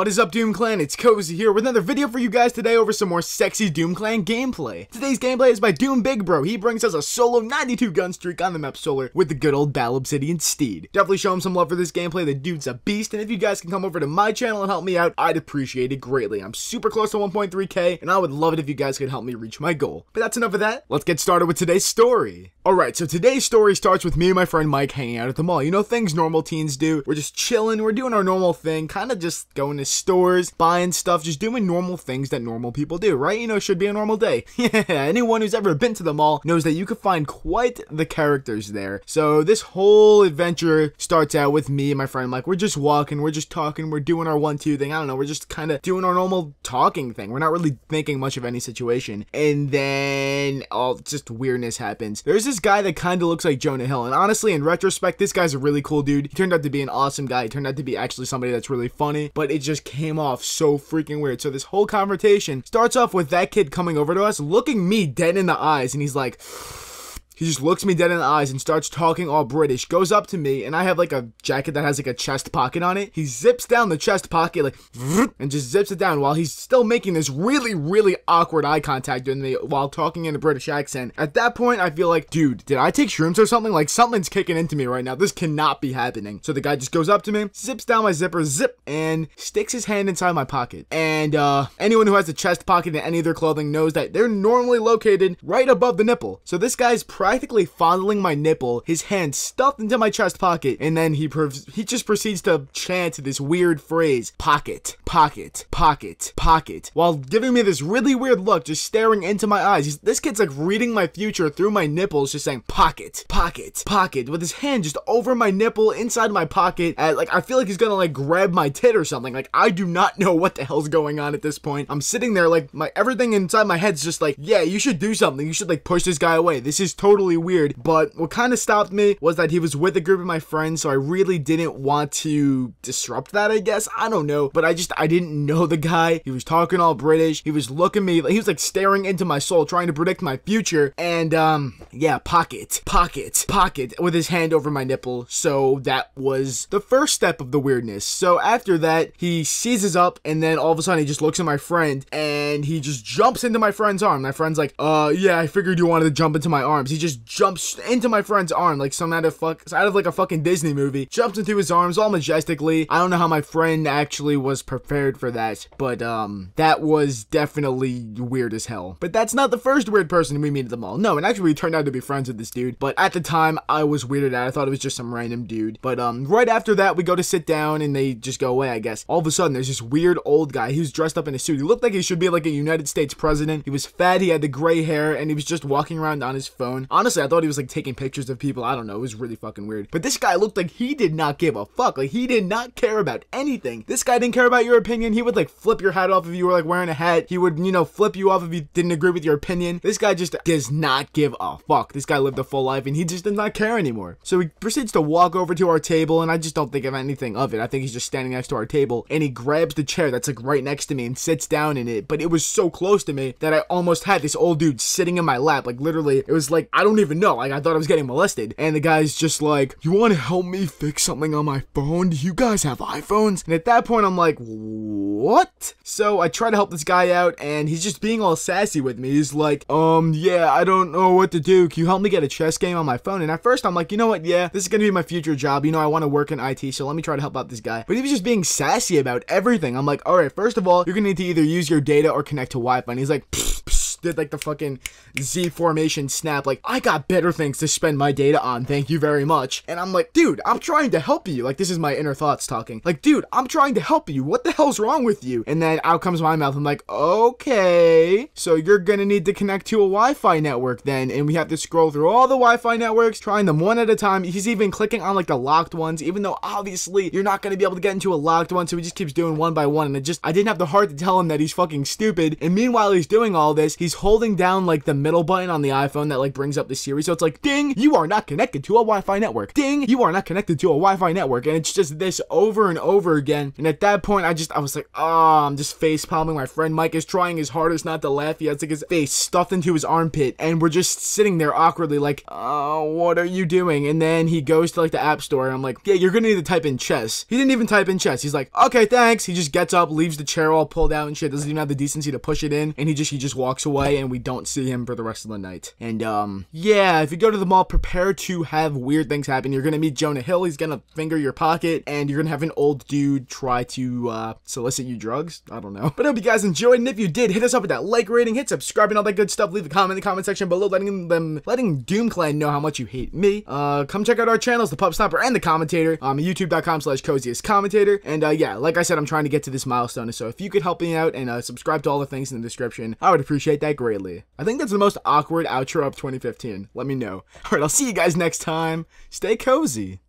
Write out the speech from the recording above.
What is up, Doom Clan? It's Cozy here with another video for you guys today over some more sexy Doom Clan gameplay. Today's gameplay is by Doom Big Bro. He brings us a solo 92 gun streak on the map Solar with the good old Battle Obsidian Steed. Definitely show him some love for this gameplay. The dude's a beast, and if you guys can come over to my channel and help me out, I'd appreciate it greatly. I'm super close to 1.3k, and I would love it if you guys could help me reach my goal. But that's enough of that. Let's get started with today's story. Alright, so today's story starts with me and my friend Mike hanging out at the mall. You know, things normal teens do. We're just chilling, we're doing our normal thing, kind of just going to stores, buying stuff, just doing normal things that normal people do, right? You know, it should be a normal day. Yeah, anyone who's ever been to the mall knows that you can find quite the characters there. So this whole adventure starts out with me and my friend Mike. We're just walking, we're just talking, we're doing our 1-2 thing. I don't know, we're just kind of doing our normal talking thing. We're not really thinking much of any situation. And then, just weirdness happens. There's this guy that kind of looks like Jonah Hill. And honestly, in retrospect, this guy's a really cool dude. He turned out to be an awesome guy. He turned out to be actually somebody that's really funny. But it just came off so freaking weird. So this whole conversation starts off with that kid coming over to us, looking me dead in the eyes. And he's like... He just looks me dead in the eyes and starts talking all British, goes up to me, and I have like a jacket that has like a chest pocket on it. He zips down the chest pocket like, and just zips it down while he's still making this really, really awkward eye contact with me while talking in a British accent. At that point, I feel like, dude, did I take shrooms or something? Like, something's kicking into me right now. This cannot be happening. So the guy just goes up to me, zips down my zipper, zip, and sticks his hand inside my pocket. And anyone who has a chest pocket in any of their clothing knows that they're normally located right above the nipple. So this guy's practically fondling my nipple, his hand stuffed into my chest pocket, and then he just proceeds to chant this weird phrase, pocket, pocket, pocket, pocket, while giving me this really weird look, just staring into my eyes. This kid's like reading my future through my nipples, just saying pocket, pocket, pocket, with his hand just over my nipple, inside my pocket, like I feel like he's gonna like grab my tit or something. Like, I do not know what the hell's going on at this point. I'm sitting there like everything inside my head's just like, yeah, you should do something. You should like push this guy away. This is totally weird. But what kind of stopped me was that he was with a group of my friends, so I really didn't want to disrupt that, I guess. I don't know, but I didn't know the guy. He was talking all British. He was looking me, he was like staring into my soul, trying to predict my future. And yeah, pocket, pocket, pocket, with his hand over my nipple. So that was the first step of the weirdness. So after that, he seizes up, and then all of a sudden he just looks at my friend, and he just jumps into my friend's arm. My friend's like, yeah, I figured you wanted to jump into my arms. He just jumps into my friend's arm like some out of like a fucking Disney movie. Jumps into his arms all majestically. I don't know how my friend actually was prepared for that, but that was definitely weird as hell. But that's not the first weird person we meet at the mall. No, and actually we turned out to be friends with this dude, but at the time I was weirded out. I thought it was just some random dude. But right after that, we go to sit down and they just go away, I guess. All of a sudden there's this weird old guy. He was dressed up in a suit. He looked like he should be like a United States president. He was fat, he had the gray hair, and he was just walking around on his phone. Honestly, I thought he was like taking pictures of people. I don't know, it was really fucking weird. But this guy looked like he did not give a fuck. Like, he did not care about anything. This guy didn't care about your opinion. He would like flip your hat off if you were like wearing a hat. He would, you know, flip you off if you didn't agree with your opinion. This guy just does not give a fuck. This guy lived a full life and he just did not care anymore. So he proceeds to walk over to our table, and I just don't think of anything of it. I think he's just standing next to our table, and he grabs the chair that's like right next to me and sits down in it. But it was so close to me that I almost had this old dude sitting in my lap. Like, literally, it was like, I don't even know. Like, I thought I was getting molested. And the guy's just like, you want to help me fix something on my phone? Do you guys have iPhones? And at that point, I'm like, what? So I try to help this guy out, and he's just being all sassy with me. He's like, yeah, I don't know what to do. Can you help me get a chess game on my phone? And at first, I'm like, you know what? Yeah, this is going to be my future job. You know, I want to work in IT, so let me try to help out this guy. But he was just being sassy about everything. I'm like, all right, first of all, you're going to need to either use your data or connect to Wi-Fi. And he's like, did like the fucking Z formation snap, like, I got better things to spend my data on, thank you very much. And I'm like, dude, I'm trying to help you. Like, this is my inner thoughts talking. Like, dude, I'm trying to help you. What the hell's wrong with you? And then out comes my mouth. I'm like, okay, so you're gonna need to connect to a Wi-Fi network then. And we have to scroll through all the Wi-Fi networks, trying them one at a time. He's even clicking on like the locked ones, even though obviously you're not gonna be able to get into a locked one. So he just keeps doing one by one. And I didn't have the heart to tell him that he's fucking stupid. And meanwhile he's doing all this, he's he's holding down like the middle button on the iPhone that like brings up the Siri. So it's like, ding, you are not connected to a Wi-Fi network. Ding, you are not connected to a Wi-Fi network. And it's just this over and over again. And at that point, I was like, oh, I'm just face palming. My friend Mike is trying his hardest not to laugh. He has like his face stuffed into his armpit. And we're just sitting there awkwardly like, oh, what are you doing? And then he goes to like the app store. And I'm like, yeah, you're gonna need to type in chess. He didn't even type in chess. He's like, okay, thanks. He just gets up, leaves the chair all pulled out and shit. Doesn't even have the decency to push it in. And he just walks away, and we don't see him for the rest of the night. And yeah, if you go to the mall, prepare to have weird things happen. You're gonna meet Jonah Hill. He's gonna finger your pocket, and you're gonna have an old dude try to solicit you drugs. I don't know. But I hope you guys enjoyed, and if you did, hit us up with that like rating, hit subscribe, and all that good stuff. Leave a comment in the comment section below, letting Doom Clan know how much you hate me. Come check out our channels, the Pup Stomper and the Commentator. youtube.com/coziestcommentator. And yeah, like I said, I'm trying to get to this milestone. So if you could help me out and subscribe to all the things in the description, I would appreciate that greatly. I think that's the most awkward outro of 2015. Let me know. Alright, I'll see you guys next time. Stay cozy.